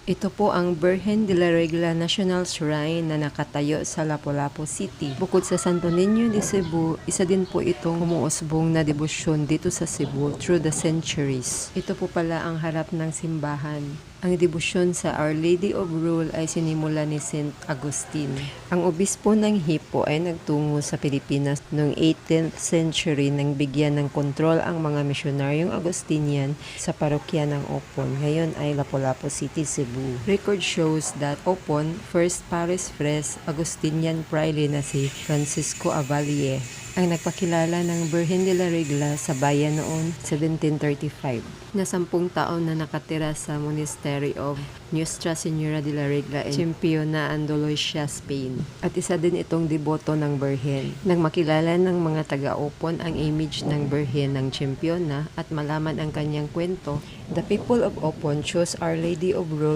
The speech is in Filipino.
Ito po ang Virgen de la Regla National Shrine na nakatayo sa Lapu-Lapu City. Bukod sa Santo Niño de Cebu, isa din po itong umuusbong na debosyon dito sa Cebu through the centuries. Ito po pala ang harap ng simbahan. Ang debosyon sa Our Lady of Rule ay sinimula ni Saint Agustin. Ang obispo ng Hippo ay nagtungo sa Pilipinas noong 18th century nang bigyan ng kontrol ang mga misyonaryong Agustinian sa parokya ng Opon. Ngayon ay Lapu-Lapu City, Cebu. Record shows that Opon, first Paris Press Agustinian Priory na si Francisco Avalle ang nagpakilala ng Virgen de la Regla sa bayan noong 1735. Na 10 taon na nakatira sa Monastery of Nuestra Señora de la Regla in Chimpionana, Andalusia, Spain. At isa din itong deboto ng Birhen. Nang makilala ng mga taga-Opon ang image ng Birhen ng Chimpionana at malaman ang kanyang kwento, the people of Opon chose Our Lady of Rule